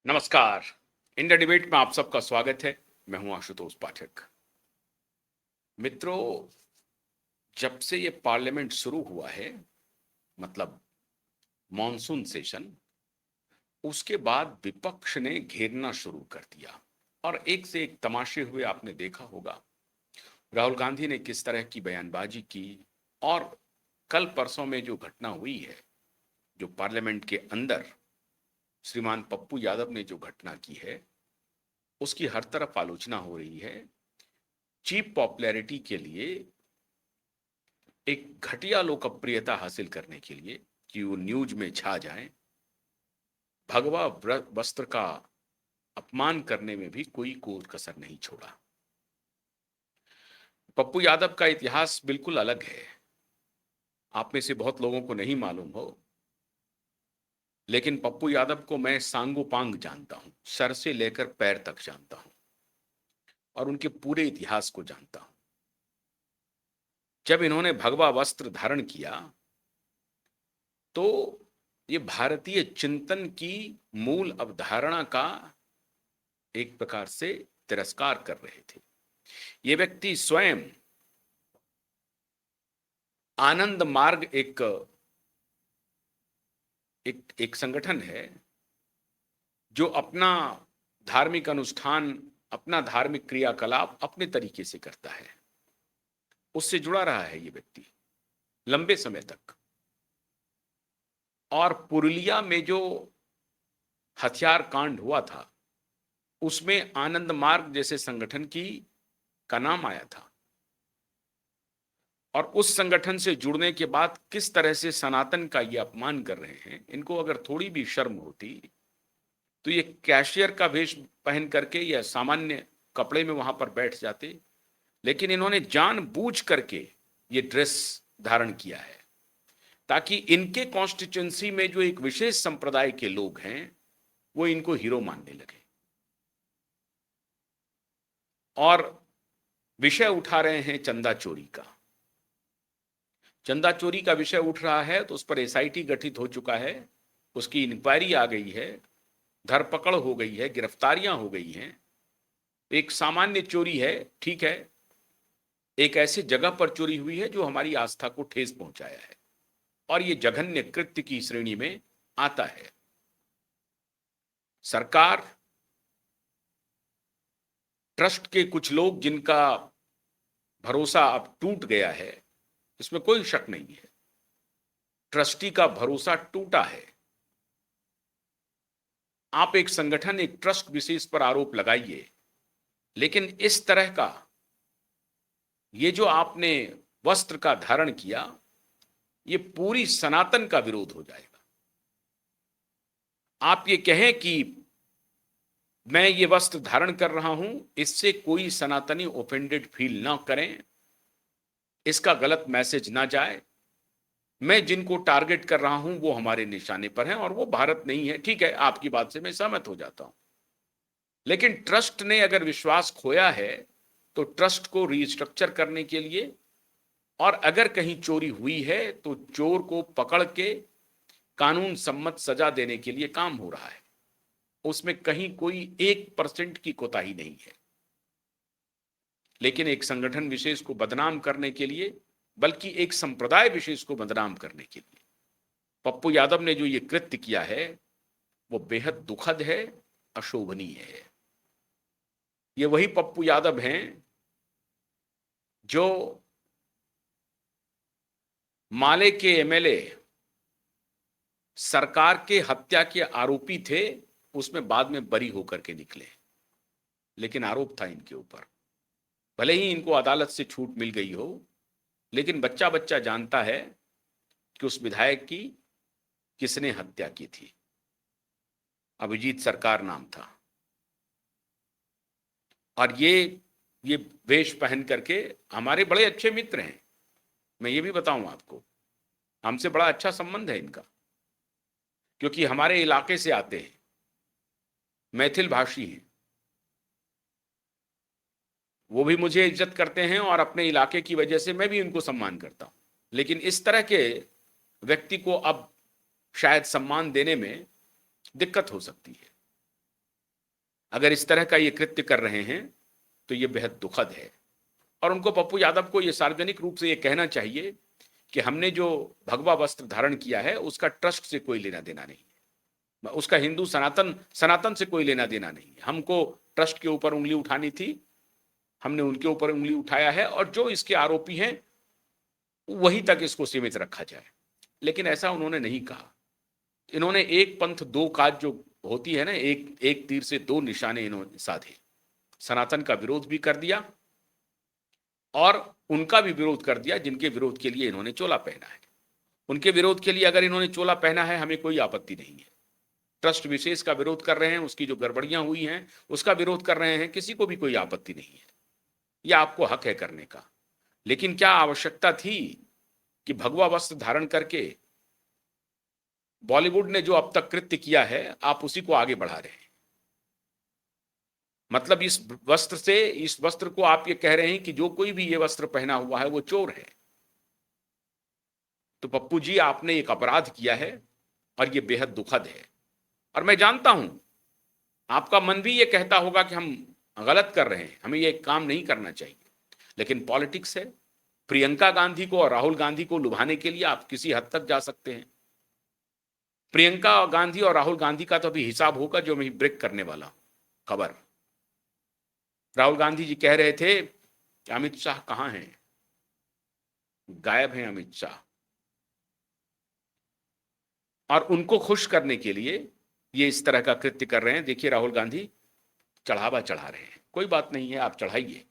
नमस्कार। India debate में आप सबका स्वागत है। मैं हूं आशुतोष पाठक। मित्रों, जब से ये पार्लियामेंट शुरू हुआ है, मतलब मॉनसून सेशन, उसके बाद विपक्ष ने घेरना शुरू कर दिया और एक से एक तमाशे हुए। आपने देखा होगा राहुल गांधी ने किस तरह की बयानबाजी की, और कल परसों में जो घटना हुई है, जो पार्लियामेंट के अंदर श्रीमान पप्पू यादव ने जो घटना की है, उसकी हर तरफ आलोचना हो रही है। चीप पॉपुलैरिटी के लिए, एक घटिया लोकप्रियता हासिल करने के लिए कि वो न्यूज में छा जाएं, भगवा वस्त्र का अपमान करने में भी कोई कोर कसर नहीं छोड़ा। पप्पू यादव का इतिहास बिल्कुल अलग है। आप में से बहुत लोगों को नहीं मालूम हो, लेकिन पप्पू यादव को मैं सांगोपांग जानता हूं, सर से लेकर पैर तक जानता हूं और उनके पूरे इतिहास को जानता हूं। जब इन्होंने भगवा वस्त्र धारण किया तो ये भारतीय चिंतन की मूल अवधारणा का एक प्रकार से तिरस्कार कर रहे थे। ये व्यक्ति स्वयं आनंद मार्ग एक एक एक संगठन है जो अपना धार्मिक अनुष्ठान, अपना धार्मिक क्रियाकलाप अपने तरीके से करता है। उससे जुड़ा रहा है ये व्यक्ति लंबे समय तक। और पुरुलिया में जो हथियार कांड हुआ था, उसमें आनंद मार्ग जैसे संगठन की का नाम आया था। और उस संगठन से जुड़ने के बाद किस तरह से सनातन का ये अपमान कर रहे हैं। इनको अगर थोड़ी भी शर्म होती तो ये कैशियर का वेश पहन करके या सामान्य कपड़े में वहां पर बैठ जाते, लेकिन इन्होंने जानबूझ करके ये ड्रेस धारण किया है ताकि इनके कॉन्स्टिट्यूंसी में जो एक विशेष संप्रदाय के लोग हैं वो इनको हीरो मानने लगे और विषय उठा रहे हैं चंदा चोरी का। चंदा चोरी का विषय उठ रहा है तो उस पर एसआईटी गठित हो चुका है, उसकी इंक्वायरी आ गई है, धरपकड़ हो गई है, गिरफ्तारियां हो गई हैं। एक सामान्य चोरी है, ठीक है, एक ऐसी जगह पर चोरी हुई है जो हमारी आस्था को ठेस पहुंचाया है और ये जघन्य कृत्य की श्रेणी में आता है। सरकार, ट्रस्ट के कुछ लोग जिनका भरोसा अब टूट गया है, इसमें कोई शक नहीं है, ट्रस्टी का भरोसा टूटा है। आप एक संगठन, एक ट्रस्ट विशेष पर आरोप लगाइए, लेकिन इस तरह का ये जो आपने वस्त्र का धारण किया, ये पूरी सनातन का विरोध हो जाएगा। आप ये कहें कि मैं ये वस्त्र धारण कर रहा हूं, इससे कोई सनातनी ऑफेंडेड फील ना करें, इसका गलत मैसेज ना जाए। मैं जिनको टारगेट कर रहा हूं वो हमारे निशाने पर हैं और वो भारत नहीं है। ठीक है, आपकी बात से मैं सहमत हो जाता हूं, लेकिन ट्रस्ट ने अगर विश्वास खोया है तो ट्रस्ट को रीस्ट्रक्चर करने के लिए, और अगर कहीं चोरी हुई है तो चोर को पकड़ के कानून सम्मत सजा देने के लिए काम हो रहा है। उसमें कहीं कोई 1% की कोताही नहीं है। लेकिन एक संगठन विशेष को बदनाम करने के लिए, बल्कि एक संप्रदाय विशेष को बदनाम करने के लिए पप्पू यादव ने जो ये कृत्य किया है वो बेहद दुखद है, अशोभनीय है। ये वही पप्पू यादव हैं जो माले के एमएलए सरकार के हत्या के आरोपी थे, उसमें बाद में बरी होकर के निकले, लेकिन आरोप था इनके ऊपर। भले ही इनको अदालत से छूट मिल गई हो, लेकिन बच्चा बच्चा जानता है कि उस विधायक की किसने हत्या की थी। अभिजीत सरकार नाम था। और ये वेश पहन करके हमारे बड़े अच्छे मित्र हैं। मैं ये भी बताऊं आपको, हमसे बड़ा अच्छा संबंध है इनका, क्योंकि हमारे इलाके से आते हैं, मैथिल भाषी हैं। वो भी मुझे इज्जत करते हैं और अपने इलाके की वजह से मैं भी उनको सम्मान करता हूं। लेकिन इस तरह के व्यक्ति को अब शायद सम्मान देने में दिक्कत हो सकती है। अगर इस तरह का ये कृत्य कर रहे हैं तो ये बेहद दुखद है। और उनको, पप्पू यादव को, ये सार्वजनिक रूप से ये कहना चाहिए कि हमने जो भगवा वस्त्र धारण किया है उसका ट्रस्ट से कोई लेना देना नहीं है, उसका हिंदू सनातन से कोई लेना देना नहीं है। हमको ट्रस्ट के ऊपर उंगली उठानी थी, हमने उनके ऊपर उंगली उठाया है, और जो इसके आरोपी हैं वहीं तक इसको सीमित रखा जाए। लेकिन ऐसा उन्होंने नहीं कहा। इन्होंने एक पंथ दो काज जो होती है ना, एक तीर से दो निशाने इन्होंने साधे। सनातन का विरोध भी कर दिया और उनका भी विरोध कर दिया जिनके विरोध के लिए इन्होंने चोला पहना है। उनके विरोध के लिए अगर इन्होंने चोला पहना है, हमें कोई आपत्ति नहीं है। ट्रस्ट विशेष का विरोध कर रहे हैं, उसकी जो गड़बड़ियां हुई हैं उसका विरोध कर रहे हैं, किसी को भी कोई आपत्ति नहीं है, यह आपको हक है करने का। लेकिन क्या आवश्यकता थी कि भगवा वस्त्र धारण करके बॉलीवुड ने जो अब तक कृत्य किया है आप उसी को आगे बढ़ा रहे हैं? मतलब इस वस्त्र को आप ये कह रहे हैं कि जो कोई भी ये वस्त्र पहना हुआ है वो चोर है। तो पप्पू जी, आपने एक अपराध किया है और ये बेहद दुखद है। और मैं जानता हूं आपका मन भी ये कहता होगा कि हम गलत कर रहे हैं, हमें ये काम नहीं करना चाहिए। लेकिन पॉलिटिक्स है, प्रियंका गांधी को और राहुल गांधी को लुभाने के लिए आप किसी हद तक जा सकते हैं। प्रियंका गांधी और राहुल गांधी का तो अभी हिसाब होगा जो मैं ब्रेक करने वाला हूं। खबर, राहुल गांधी जी कह रहे थे कि अमित शाह कहां हैं, गायब हैं अमित शाह, और उनको खुश करने के लिए ये इस तरह का कृत्य कर रहे हैं। देखिए, राहुल गांधी चढ़ावा चढ़ा रहे हैं। कोई बात नहीं है, आप चढ़ाइए,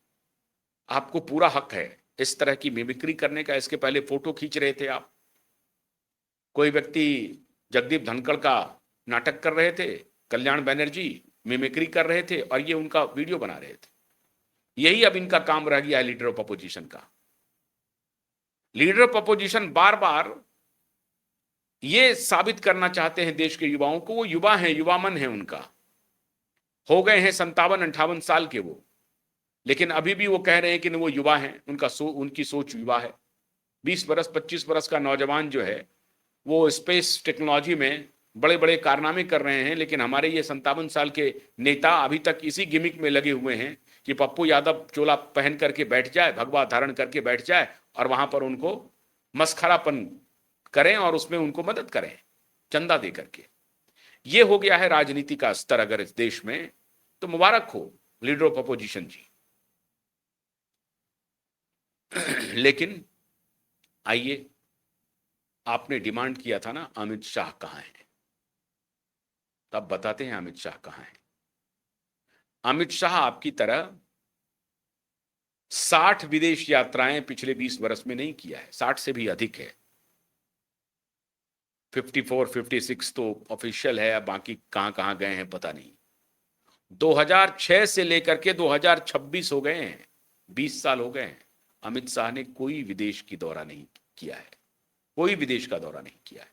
आपको पूरा हक है इस तरह की मिमिक्री करने का। इसके पहले फोटो खींच रहे थे आप, कोई व्यक्ति जगदीप धनखड़ का नाटक कर रहे थे, कल्याण बनर्जी मिमिक्री कर रहे थे, और ये उनका वीडियो बना रहे थे। यही अब इनका काम रह गया है लीडर ऑफ अपोजिशन का। लीडर ऑफ अपोजिशन बार बार ये साबित करना चाहते हैं देश के युवाओं को, वो युवा हैं, युवा मन है उनका, हो गए हैं 57-58 साल के वो, लेकिन अभी भी वो कह रहे हैं कि वो युवा हैं, उनकी सोच युवा है। 20 बरस 25 बरस का नौजवान जो है वो स्पेस टेक्नोलॉजी में बड़े बड़े कारनामे कर रहे हैं, लेकिन हमारे ये 57 साल के नेता अभी तक इसी गिमिक में लगे हुए हैं कि पप्पू यादव चोला पहन करके बैठ जाए, भगवा धारण करके बैठ जाए, और वहां पर उनको मस्खरापन करें और उसमें उनको मदद करें चंदा दे करके। ये हो गया है राजनीति का स्तर अगर इस देश में, तो मुबारक हो लीडर ऑफ अपोजिशन जी। लेकिन आइए, आपने डिमांड किया था ना अमित शाह कहां है, तब बताते हैं अमित शाह कहां है। अमित शाह आपकी तरह 60 विदेश यात्राएं पिछले 20 वर्ष में नहीं किया है, 60 से भी अधिक है। 54 56 तो ऑफिशियल है, अब बाकी कहां कहां गए हैं पता नहीं। 2006 से लेकर के 2026 हो गए हैं, 20 साल हो गए हैं, अमित शाह ने कोई विदेश की दौरा नहीं किया है, कोई विदेश का दौरा नहीं किया है।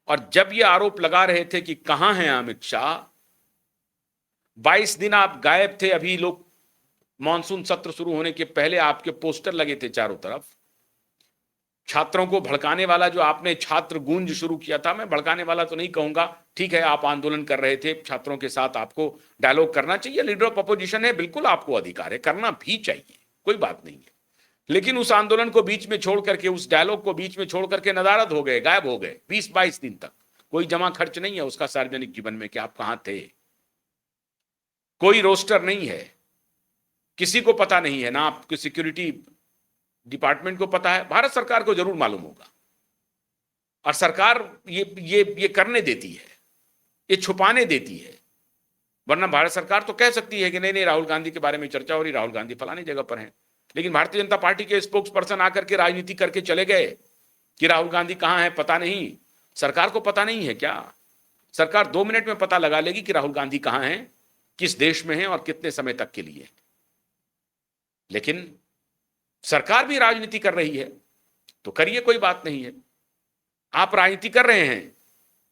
और जब ये आरोप लगा रहे थे कि कहां हैं अमित शाह, 22 दिन आप गायब थे। अभी लोग मॉनसून सत्र शुरू होने के पहले आपके पोस्टर लगे थे चारों तरफ, छात्रों को भड़काने वाला जो आपने छात्र गूंज शुरू किया था, मैं भड़काने वाला तो नहीं कहूंगा, ठीक है, आप आंदोलन कर रहे थे, छात्रों के साथ आपको डायलॉग करना चाहिए, लीडर ऑफ अपोजिशन है, बिल्कुल आपको अधिकार है, करना भी चाहिए, कोई बात नहीं है। लेकिन उस आंदोलन को बीच में छोड़ करके, उस डायलॉग को बीच में छोड़ करके नदारद हो गए, गायब हो गए 20-22 दिन तक। कोई जमा खर्च नहीं है उसका सार्वजनिक जीवन में कि आप कहां थे, कोई रोस्टर नहीं है, किसी को पता नहीं है, ना आपकी सिक्योरिटी डिपार्टमेंट को पता है, भारत सरकार को जरूर मालूम होगा। और सरकार ये करने देती है, ये छुपाने देती है, वरना भारत सरकार तो कह सकती है कि नहीं नहीं राहुल गांधी के बारे में चर्चा हो रही, राहुल गांधी फलानी जगह पर हैं। लेकिन भारतीय जनता पार्टी के स्पोक्स पर्सन आकर के राजनीति करके चले गए कि राहुल गांधी कहां है पता नहीं। सरकार को पता नहीं है क्या? सरकार 2 मिनट में पता लगा लेगी कि राहुल गांधी कहां है, किस देश में है और कितने समय तक के लिए। लेकिन सरकार भी राजनीति कर रही है तो करिए, कोई बात नहीं है। आप राजनीति कर रहे हैं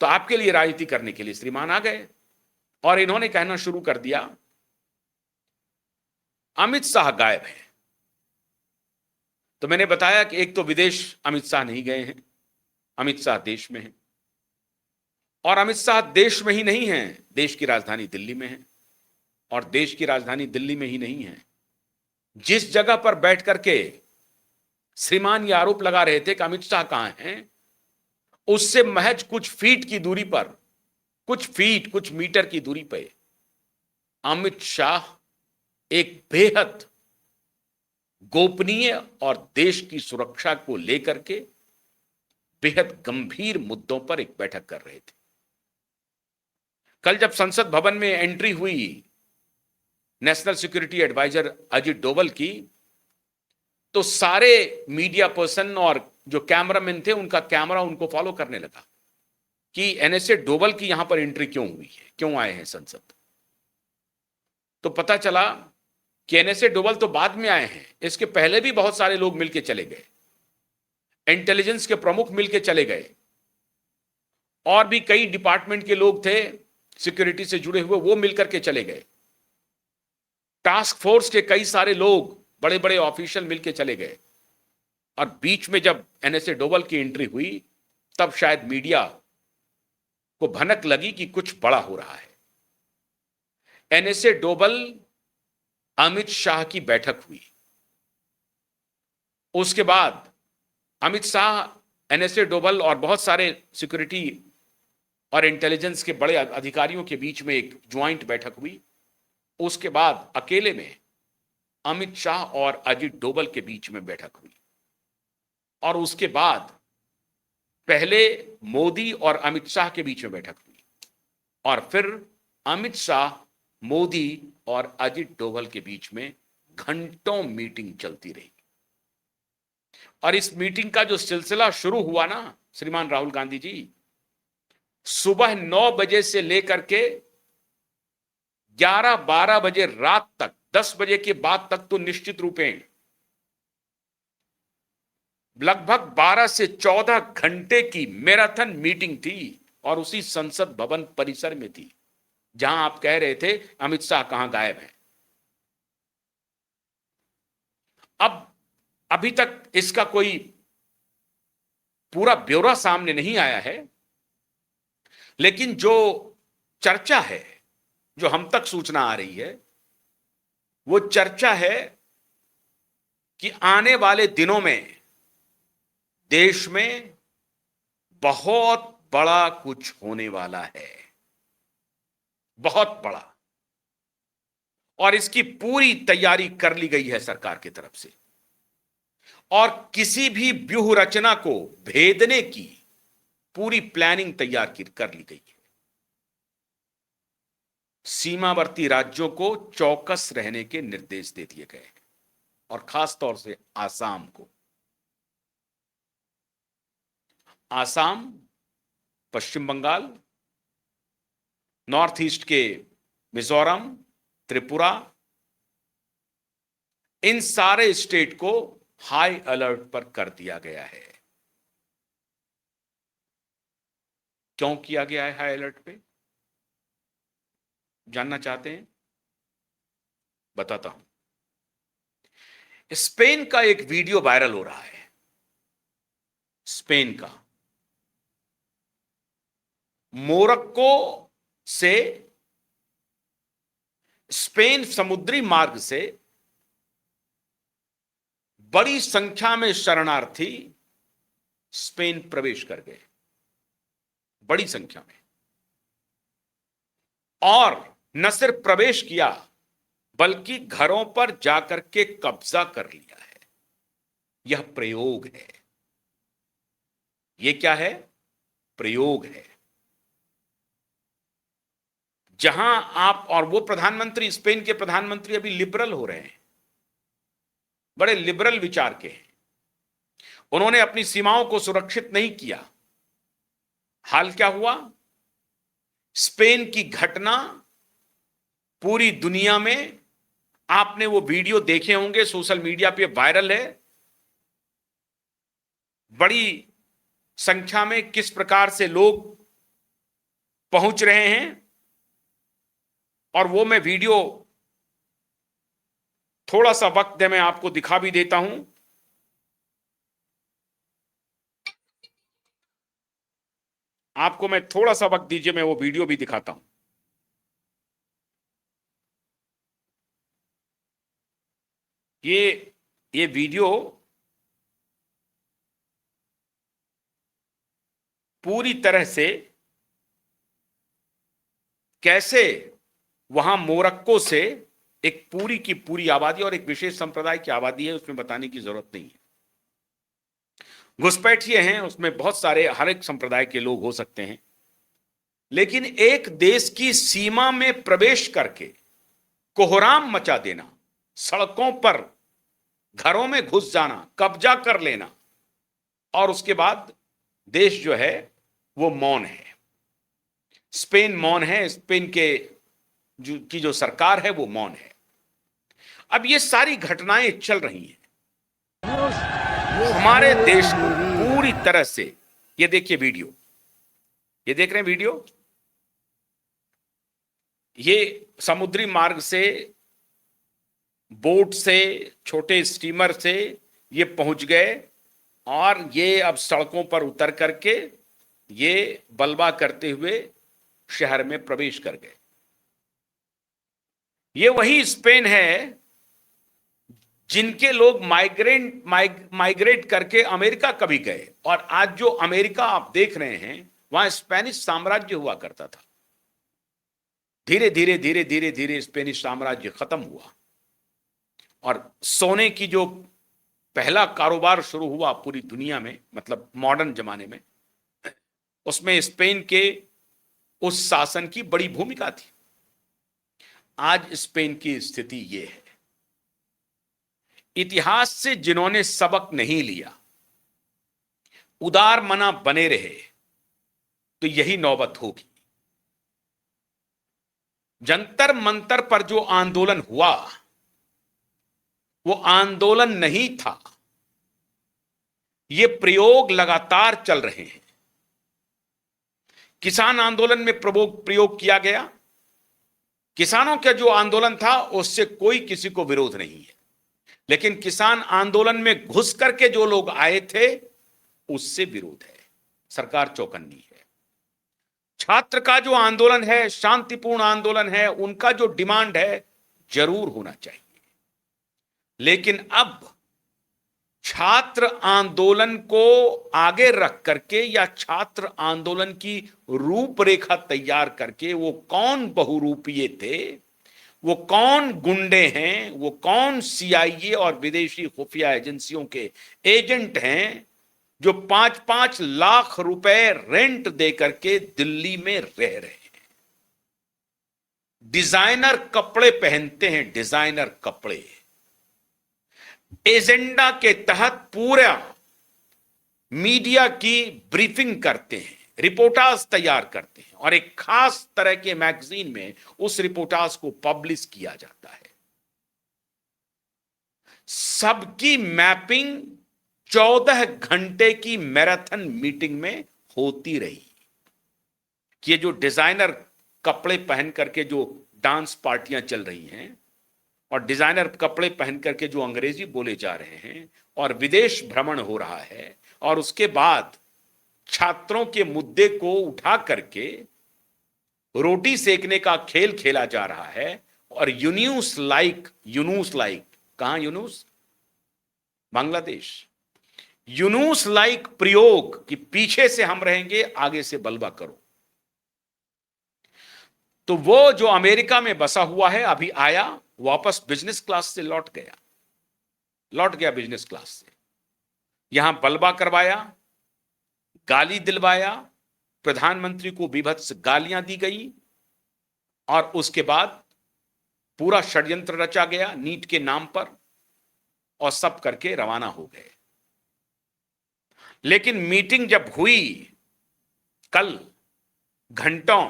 तो आपके लिए राजनीति करने के लिए श्रीमान आ गए और इन्होंने कहना शुरू कर दिया अमित शाह गायब है। तो मैंने बताया कि एक तो विदेश अमित शाह नहीं गए हैं, अमित शाह देश में हैं, और अमित शाह देश में ही नहीं हैं, देश की राजधानी दिल्ली में है। और देश की राजधानी दिल्ली में ही नहीं है। जिस जगह पर बैठ करके श्रीमान ये आरोप लगा रहे थे कि अमित शाह कहां हैं, उससे महज कुछ फीट की दूरी पर, कुछ मीटर की दूरी पर अमित शाह एक बेहद गोपनीय और देश की सुरक्षा को लेकर के बेहद गंभीर मुद्दों पर एक बैठक कर रहे थे। कल जब संसद भवन में एंट्री हुई national security adviser Ajit Doval की, तो सारे मीडिया पर्सन और जो कैमरामैन थे उनका कैमरा उनको फॉलो करने लगा कि एनएसए डोवल की यहां पर एंट्री क्यों हुई है, क्यों आए हैं संसद। तो पता चला कि एनएसए डोवल तो बाद में आए हैं, इसके पहले भी बहुत सारे लोग मिलके चले गए, इंटेलिजेंस के प्रमुख मिलके चले गए, और भी कई डिपार्टमेंट के लोग थे सिक्योरिटी से जुड़े हुए, वो मिलकर के चले गए। टास्क फोर्स के कई सारे लोग, बड़े बड़े ऑफिशियल मिलके चले गए। और बीच में जब एनएसए डोवल की एंट्री हुई, तब शायद मीडिया को भनक लगी कि कुछ बड़ा हो रहा है। एनएसए डोवल अमित शाह की बैठक हुई। उसके बाद अमित शाह, एनएसए डोवल और बहुत सारे सिक्योरिटी और इंटेलिजेंस के बड़े अधिकारियों के बीच में एक ज्वाइंट बैठक हुई। उसके बाद अकेले में अमित शाह और अजित डोवल के बीच में बैठक हुई। और उसके बाद पहले मोदी और अमित शाह के बीच में बैठक हुई, और फिर अमित शाह, मोदी और अजित डोवल के बीच में घंटों मीटिंग चलती रही। और इस मीटिंग का जो सिलसिला शुरू हुआ ना श्रीमान राहुल गांधी जी, सुबह 9 बजे से लेकर के 11-12 बजे रात तक, 10 बजे के बाद तक तो निश्चित रूपेण लगभग 12 से 14 घंटे की मैराथन मीटिंग थी, और उसी संसद भवन परिसर में थी जहां आप कह रहे थे अमित शाह कहां गायब हैं। अब अभी तक इसका कोई पूरा ब्यौरा सामने नहीं आया है, लेकिन जो चर्चा है, जो हम तक सूचना आ रही है, वो चर्चा है कि आने वाले दिनों में देश में बहुत बड़ा कुछ होने वाला है, बहुत बड़ा। और इसकी पूरी तैयारी कर ली गई है सरकार की तरफ से, और किसी भी व्यूह रचना को भेदने की पूरी प्लानिंग तैयार कर ली गई है। सीमावर्ती राज्यों को चौकस रहने के निर्देश दे दिए गए हैं, और खास तौर से आसाम को। आसाम, पश्चिम बंगाल, नॉर्थ ईस्ट के मिजोरम, त्रिपुरा, इन सारे स्टेट को हाई अलर्ट पर कर दिया गया है। क्यों किया गया है हाई अलर्ट पे? जानना चाहते हैं? बताता हूं। स्पेन का एक वीडियो वायरल हो रहा है। स्पेन का, मोरक्को से स्पेन समुद्री मार्ग से बड़ी संख्या में शरणार्थी स्पेन प्रवेश कर गए, बड़ी संख्या में। और न सिर्फ प्रवेश किया, बल्कि घरों पर जाकर के कब्जा कर लिया है। यह प्रयोग है। यह क्या है? प्रयोग है। जहां आप, और वो प्रधानमंत्री, स्पेन के प्रधानमंत्री अभी लिबरल हो रहे हैं, बड़े लिबरल विचार के हैं। उन्होंने अपनी सीमाओं को सुरक्षित नहीं किया। हाल क्या हुआ? स्पेन की घटना पूरी दुनिया में, आपने वो वीडियो देखे होंगे, सोशल मीडिया पे वायरल है। बड़ी संख्या में किस प्रकार से लोग पहुंच रहे हैं, और वो मैं वीडियो, थोड़ा सा वक्त दे, मैं आपको दिखा भी देता हूं। आपको मैं थोड़ा सा वक्त दीजिए, मैं वो वीडियो भी दिखाता हूं। ये वीडियो पूरी तरह से कैसे वहां मोरक्को से एक पूरी की पूरी आबादी और एक विशेष संप्रदाय की आबादी है, उसमें बताने की जरूरत नहीं है। घुसपैठिए हैं, उसमें बहुत सारे हर एक संप्रदाय के लोग हो सकते हैं, लेकिन एक देश की सीमा में प्रवेश करके कोहराम मचा देना, सड़कों पर घरों में घुस जाना, कब्जा कर लेना, और उसके बाद देश जो है वो मौन है। स्पेन मौन है, स्पेन के जो सरकार है वो मौन है। अब ये सारी घटनाएं चल रही हैं हमारे देश को पूरी तरह से। ये देखिए वीडियो, ये देख रहे हैं वीडियो, ये समुद्री मार्ग से, बोट से, छोटे स्टीमर से ये पहुंच गए और ये अब सड़कों पर उतर करके ये बलवा करते हुए शहर में प्रवेश कर गए। ये वही स्पेन है जिनके लोग माइग्रेट करके अमेरिका कभी गए, और आज जो अमेरिका आप देख रहे हैं वहां स्पेनिश साम्राज्य हुआ करता था। धीरे धीरे धीरे धीरे धीरे स्पेनिश साम्राज्य खत्म हुआ और सोने की जो पहला कारोबार शुरू हुआ पूरी दुनिया में, मतलब मॉडर्न जमाने में, उसमें स्पेन के उस शासन की बड़ी भूमिका थी। आज स्पेन की स्थिति यह है। इतिहास से जिन्होंने सबक नहीं लिया, उदार मना बने रहे, तो यही नौबत होगी। जंतर मंतर पर जो आंदोलन हुआ वो आंदोलन नहीं था, ये प्रयोग लगातार चल रहे हैं। किसान आंदोलन में प्रयोग किया गया, किसानों का जो आंदोलन था उससे कोई किसी को विरोध नहीं है, लेकिन किसान आंदोलन में घुस करके जो लोग आए थे उससे विरोध है। सरकार चौकन्नी है। छात्र का जो आंदोलन है, शांतिपूर्ण आंदोलन है, उनका जो डिमांड है जरूर होना चाहिए, लेकिन अब छात्र आंदोलन को आगे रख करके या छात्र आंदोलन की रूपरेखा तैयार करके वो कौन बहुरूपीय थे, वो कौन गुंडे हैं, वो कौन सीआईए और विदेशी खुफिया एजेंसियों के एजेंट हैं जो 5-5 लाख रुपए रेंट देकर के दिल्ली में रह रहे हैं, डिजाइनर कपड़े पहनते हैं, डिजाइनर कपड़े, एजेंडा के तहत पूरा मीडिया की ब्रीफिंग करते हैं, रिपोर्टाज तैयार करते हैं और एक खास तरह के मैगजीन में उस रिपोर्टाज को पब्लिश किया जाता है। सबकी मैपिंग 14 घंटे की मैराथन मीटिंग में होती रही कि ये जो डिजाइनर कपड़े पहन करके जो डांस पार्टियां चल रही हैं और डिजाइनर कपड़े पहन करके जो अंग्रेजी बोले जा रहे हैं और विदेश भ्रमण हो रहा है, और उसके बाद छात्रों के मुद्दे को उठा करके रोटी सेकने का खेल खेला जा रहा है, और यूनूस लाइक कहां यूनूस? बांग्लादेश। यूनूस लाइक प्रयोग कि पीछे से हम रहेंगे, आगे से बलवा करो। तो वो जो अमेरिका में बसा हुआ है अभी आया, वापस बिजनेस क्लास से लौट गया बिजनेस क्लास से, यहां बलवा करवाया, गाली दिलवाया, प्रधानमंत्री को बीभत्स गालियां दी गई, और उसके बाद पूरा षड्यंत्र रचा गया नीट के नाम पर, और सब करके रवाना हो गए। लेकिन मीटिंग जब हुई कल, घंटों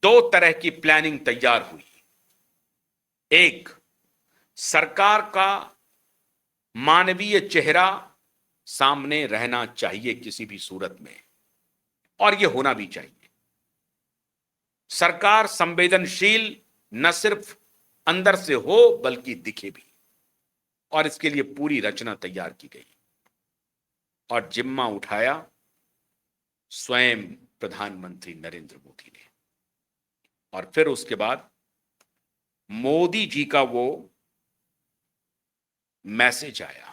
2 तरह की प्लानिंग तैयार हुई। एक, सरकार का मानवीय चेहरा सामने रहना चाहिए किसी भी सूरत में, और यह होना भी चाहिए। सरकार संवेदनशील न सिर्फ अंदर से हो बल्कि दिखे भी, और इसके लिए पूरी रचना तैयार की गई और जिम्मा उठाया स्वयं प्रधानमंत्री नरेंद्र मोदी ने। और फिर उसके बाद मोदी जी का वो मैसेज आया,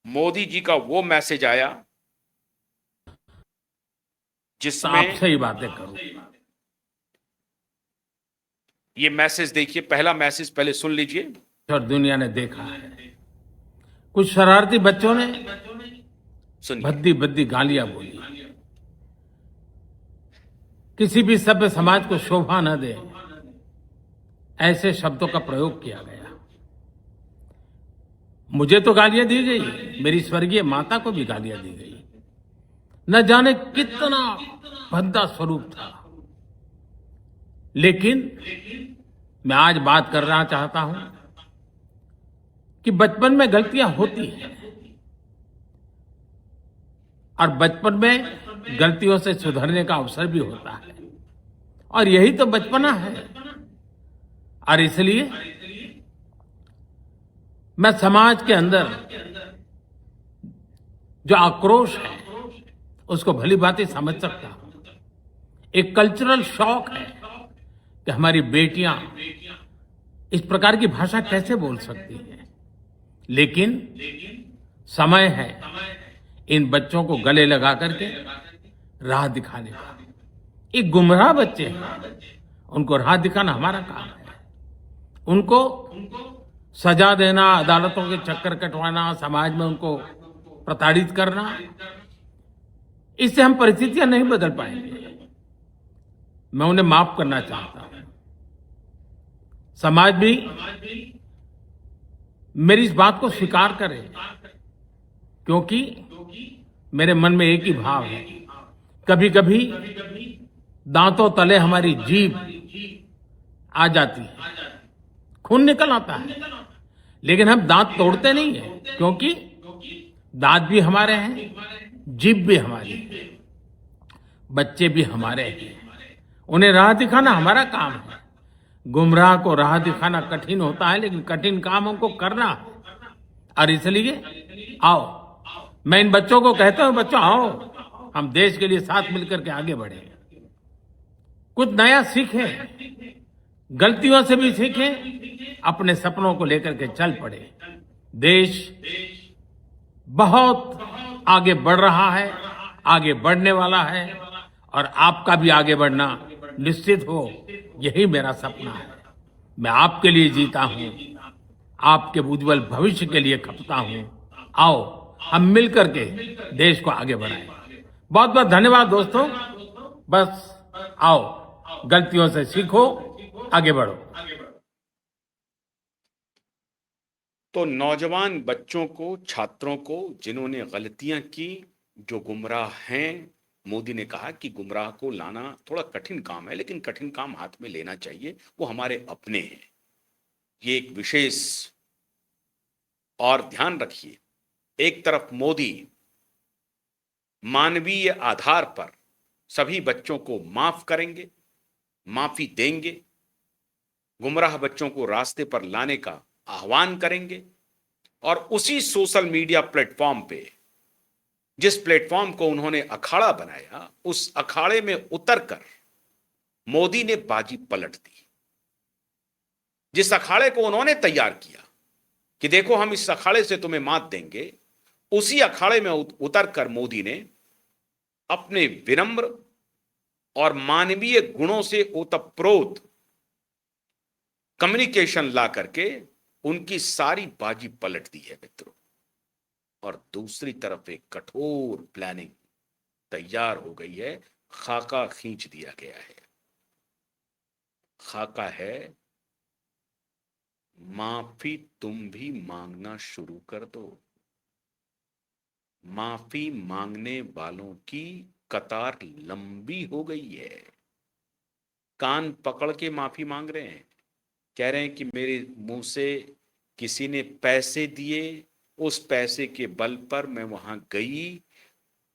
मोदी जी का वो मैसेज आया तो जिसमें आपसे ही बातें करूं। ये मैसेज देखिए, पहला मैसेज पहले सुन लीजिए। और दुनिया ने देखा है, कुछ शरारती बच्चों ने सुनिए। भद्दी भद्दी गालियां बोली, किसी भी सभ्य समाज को शोभा न दे ऐसे शब्दों का प्रयोग किया गया। मुझे तो गालियां दी गई, मेरी स्वर्गीय माता को भी गालियां दी गई। न जाने कितना भद्दा स्वरूप था, लेकिन मैं आज बात करना चाहता हूं कि बचपन में गलतियां होती हैं और बचपन में गलतियों से सुधरने का अवसर भी होता है, और यही तो बचपना है। और इसलिए मैं समाज के अंदर जो आक्रोश है उसको भली भांति समझ सकता हूं। एक कल्चरल शॉक है कि हमारी बेटियां इस प्रकार की भाषा कैसे बोल सकती हैं, लेकिन समय है इन बच्चों को गले लगा करके राह दिखाने का। एक गुमराह बच्चे हैं, उनको राह दिखाना हमारा काम है। उनको सजा देना, अदालतों के चक्कर कटवाना, समाज में उनको प्रताड़ित करना, इससे हम परिस्थितियां नहीं बदल पाएंगे। मैं उन्हें माफ करना चाहता हूं। समाज भी मेरी इस बात को स्वीकार करे, क्योंकि मेरे मन में एक ही भाव है। कभी कभी दांतों तले हमारी जीभ आ जाती है, खून निकल आता है, लेकिन हम दांत तोड़ते नहीं है, क्योंकि दांत भी हमारे हैं, जीभ भी हमारी है, बच्चे भी हमारे हैं। उन्हें राह दिखाना हमारा काम है। गुमराह को राह दिखाना कठिन होता है, लेकिन कठिन काम हमको करना है। और इसलिए आओ, मैं इन बच्चों को कहता हूं, बच्चों आओ, हम देश के लिए साथ मिलकर के आगे बढ़े, कुछ नया सीखें, गलतियों से भी सीखें, अपने सपनों को लेकर के चल पड़े। देश बहुत आगे बढ़ रहा है, आगे बढ़ने वाला है, और आपका भी आगे बढ़ना निश्चित हो, यही मेरा सपना है। मैं आपके लिए जीता हूं, आपके उज्जवल भविष्य के लिए खपता हूं। आओ हम मिलकर के देश को आगे बढ़ाएं। बहुत बहुत धन्यवाद दोस्तों। बस आओ, गलतियों से सीखो, आगे बढ़ो। तो नौजवान बच्चों को, छात्रों को जिन्होंने गलतियां की, जो गुमराह हैं, मोदी ने कहा कि गुमराह को लाना थोड़ा कठिन काम है, लेकिन कठिन काम हाथ में लेना चाहिए, वो हमारे अपने हैं। ये एक विशेष, और ध्यान रखिए, एक तरफ मोदी मानवीय आधार पर सभी बच्चों को माफ करेंगे, माफी देंगे, गुमराह बच्चों को रास्ते पर लाने का आह्वान करेंगे, और उसी सोशल मीडिया प्लेटफॉर्म पे, जिस प्लेटफॉर्म को उन्होंने अखाड़ा बनाया, उस अखाड़े में उतरकर मोदी ने बाजी पलट दी। जिस अखाड़े को उन्होंने तैयार किया कि देखो हम इस अखाड़े से तुम्हें मात देंगे, उसी अखाड़े में उतरकर मोदी ने अपने विनम्र और मानवीय गुणों से ओतप्रोत कम्युनिकेशन ला करके उनकी सारी बाजी पलट दी है मित्रों। और दूसरी तरफ एक कठोर प्लानिंग तैयार हो गई है, खाका खींच दिया गया है। खाका है, माफी तुम भी मांगना शुरू कर दो। माफी मांगने वालों की कतार लंबी हो गई है। कान पकड़ के माफी मांग रहे हैं, कह रहे हैं कि मेरे मुंह से किसी ने पैसे दिए, उस पैसे के बल पर मैं वहां गई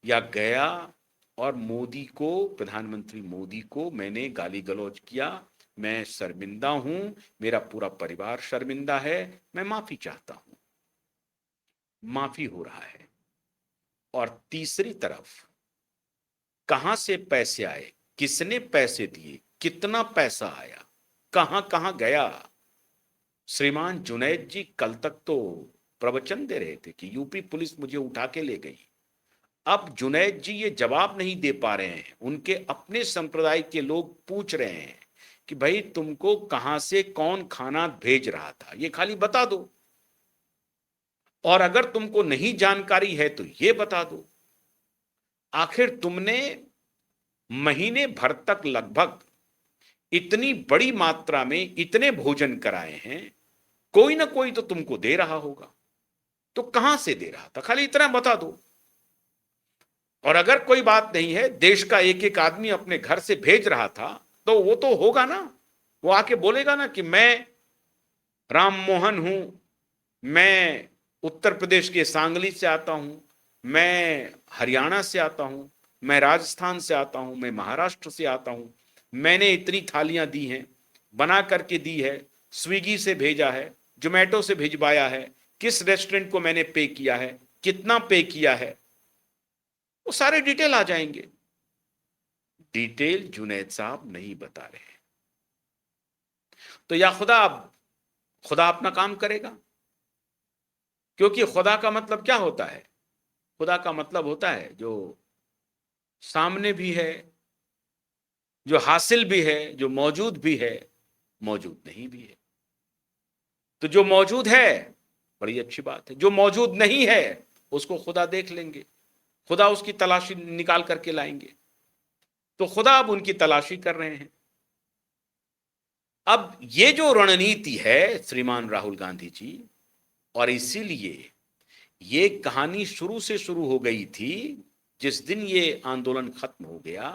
या गया, और मोदी को, प्रधानमंत्री मोदी को मैंने गाली गलौज किया, मैं शर्मिंदा हूं, मेरा पूरा परिवार शर्मिंदा है, मैं माफी चाहता हूं। माफी हो रहा है। और तीसरी तरफ कहां से पैसे आए, किसने पैसे दिए, कितना पैसा आया, कहां कहां गया, श्रीमान जुनैद जी कल तक तो प्रवचन दे रहे थे कि यूपी पुलिस मुझे उठा के ले गई। अब जुनैद जी ये जवाब नहीं दे पा रहे हैं। उनके अपने संप्रदाय के लोग पूछ रहे हैं कि भाई तुमको कहां से कौन खाना भेज रहा था, ये खाली बता दो, और अगर तुमको नहीं जानकारी है तो ये बता दो। आखिर तुमने महीने भर तक लगभग इतनी बड़ी मात्रा में इतने भोजन कराए हैं, कोई ना कोई तो तुमको दे रहा होगा, तो कहां से दे रहा था, खाली इतना बता दो। और अगर कोई बात नहीं है, देश का एक एक आदमी अपने घर से भेज रहा था, तो वो तो होगा ना, वो आके बोलेगा ना कि मैं राम मोहन हूं, मैं उत्तर प्रदेश के सांगली से आता हूं, मैं हरियाणा से आता हूं, मैं राजस्थान से आता हूं, मैं महाराष्ट्र से आता हूं, मैंने इतनी थालियां दी हैं, बना करके दी है, स्विगी से भेजा है, जोमेटो से भिजवाया है, किस रेस्टोरेंट को मैंने पे किया है, कितना पे किया है, वो सारे डिटेल आ जाएंगे। डिटेल जुनैद साहब नहीं बता रहे। तो या खुदा अपना काम करेगा, क्योंकि खुदा का मतलब क्या होता है? खुदा का मतलब होता है जो सामने भी है, जो हासिल भी है, जो मौजूद भी है, मौजूद नहीं भी है। तो जो मौजूद है बड़ी अच्छी बात है, जो मौजूद नहीं है उसको खुदा देख लेंगे, खुदा उसकी तलाशी निकाल करके लाएंगे। तो खुदा अब उनकी तलाशी कर रहे हैं। अब ये जो रणनीति है श्रीमान राहुल गांधी जी, और इसीलिए ये कहानी शुरू से शुरू हो गई थी जिस दिन ये आंदोलन खत्म हो गया,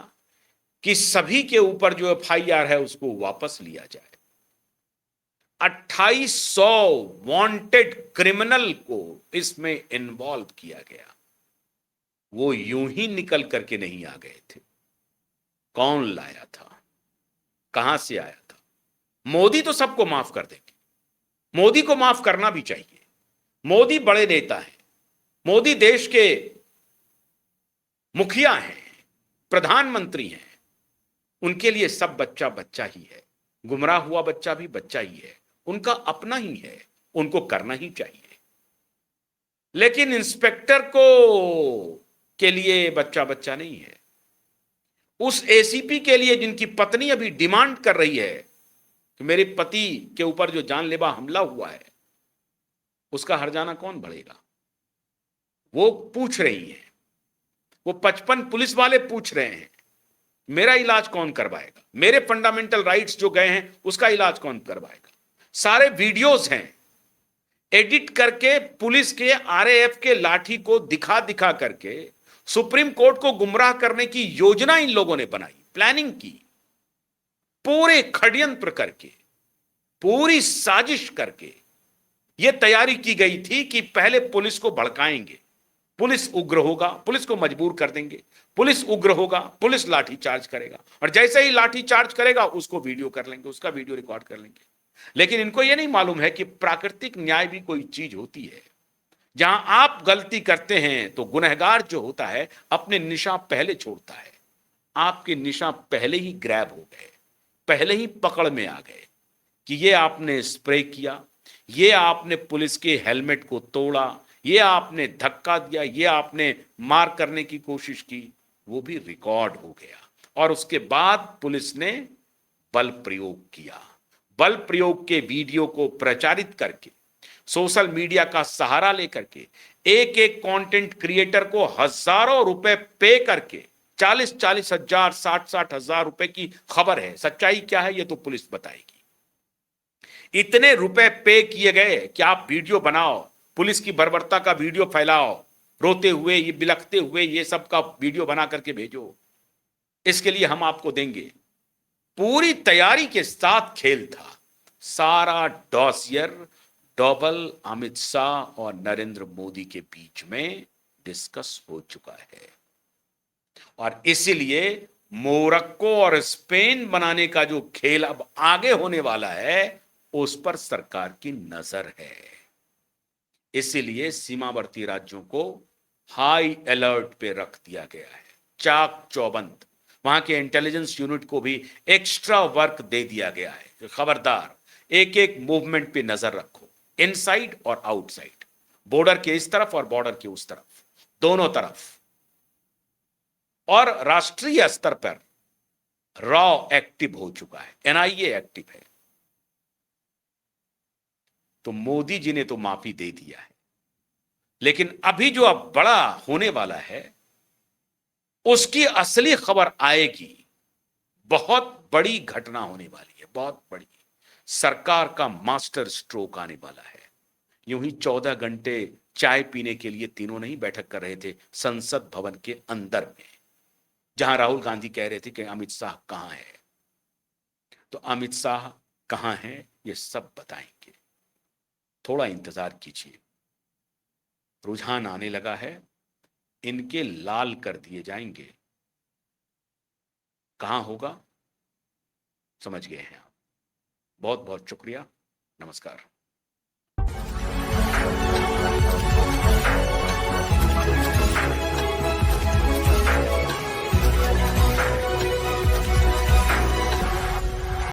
कि सभी के ऊपर जो एफआईआर है उसको वापस लिया जाए। 2800 वांटेड क्रिमिनल को इसमें इन्वॉल्व किया गया। वो यूं ही निकल करके नहीं आ गए थे। कौन लाया था, कहां से आया था? मोदी तो सबको माफ कर देंगे, मोदी को माफ करना भी चाहिए। मोदी बड़े नेता हैं, मोदी देश के मुखिया हैं, प्रधानमंत्री हैं, उनके लिए सब बच्चा बच्चा ही है, गुमराह हुआ बच्चा भी बच्चा ही है, उनका अपना ही है, उनको करना ही चाहिए। लेकिन इंस्पेक्टर को के लिए बच्चा बच्चा नहीं है। उस एसीपी के लिए जिनकी पत्नी अभी डिमांड कर रही है कि मेरे पति के ऊपर जो जानलेवा हमला हुआ है उसका हर्जाना कौन भरेगा, वो पूछ रही है। वो 55 पुलिस वाले पूछ रहे हैं मेरा इलाज कौन करवाएगा, मेरे फंडामेंटल राइट्स जो गए हैं उसका इलाज कौन करवाएगा। सारे वीडियोस हैं एडिट करके, पुलिस के आरएएफ के लाठी को दिखा दिखा करके सुप्रीम कोर्ट को गुमराह करने की योजना इन लोगों ने बनाई, प्लानिंग की, पूरे षड्यंत्र करके, पूरी साजिश करके यह तैयारी की गई थी कि पहले पुलिस को भड़काएंगे, पुलिस उग्र होगा, पुलिस को मजबूर कर देंगे, पुलिस उग्र होगा, पुलिस लाठी चार्ज करेगा, और जैसे ही लाठी चार्ज करेगा उसको वीडियो कर लेंगे, उसका वीडियो रिकॉर्ड कर लेंगे। लेकिन इनको यह नहीं मालूम है कि प्राकृतिक न्याय भी कोई चीज होती है। जहां आप गलती करते हैं तो गुनहगार जो होता है अपने निशान पहले छोड़ता है। आपके निशान पहले ही ग्रैब हो गए, पहले ही पकड़ में आ गए कि ये आपने स्प्रे किया, ये आपने पुलिस के हेलमेट को तोड़ा, ये आपने धक्का दिया, ये आपने मार करने की कोशिश की, वो भी रिकॉर्ड हो गया। और उसके बाद पुलिस ने बल प्रयोग किया। बल प्रयोग के वीडियो को प्रचारित करके, सोशल मीडिया का सहारा लेकर के, एक एक कंटेंट क्रिएटर को हजारों रुपए पे करके, 40-40 हजार, 60-60 हजार रुपए की खबर है, सच्चाई क्या है ये तो पुलिस बताएगी। इतने रुपए पे किए गए कि आप वीडियो बनाओ, पुलिस की बर्बरता का वीडियो फैलाओ, रोते हुए, ये बिलखते हुए, ये सब का वीडियो बना करके भेजो, इसके लिए हम आपको देंगे। पूरी तैयारी के साथ खेल था। सारा डॉसियर डबल अमित शाह और नरेंद्र मोदी के बीच में डिस्कस हो चुका है, और इसीलिए मोरक्को और स्पेन बनाने का जो खेल अब आगे होने वाला है उस पर सरकार की नजर है। इसीलिए सीमावर्ती राज्यों को हाई अलर्ट पे रख दिया गया है, चाक चौबंद। वहां के इंटेलिजेंस यूनिट को भी एक्स्ट्रा वर्क दे दिया गया है कि खबरदार एक एक मूवमेंट पे नजर रखो, इनसाइड और आउटसाइड, बॉर्डर के इस तरफ और बॉर्डर के उस तरफ, दोनों तरफ। और राष्ट्रीय स्तर पर रॉ एक्टिव हो चुका है, एनआईए एक्टिव है। तो मोदी जी ने तो माफी दे दिया है, लेकिन अभी जो अब बड़ा होने वाला है उसकी असली खबर आएगी। बहुत बड़ी घटना होने वाली है, बहुत बड़ी। सरकार का मास्टर स्ट्रोक आने वाला है। यूं ही 14 घंटे चाय पीने के लिए तीनों नहीं बैठक कर रहे थे संसद भवन के अंदर में, जहां राहुल गांधी कह रहे थे कि अमित शाह कहां है। तो अमित शाह कहां है ये सब बताएंगे, थोड़ा इंतजार कीजिए। रुझान आने लगा है, इनके लाल कर दिए जाएंगे। कहां होगा समझ गए हैं आप। बहुत बहुत शुक्रिया, नमस्कार।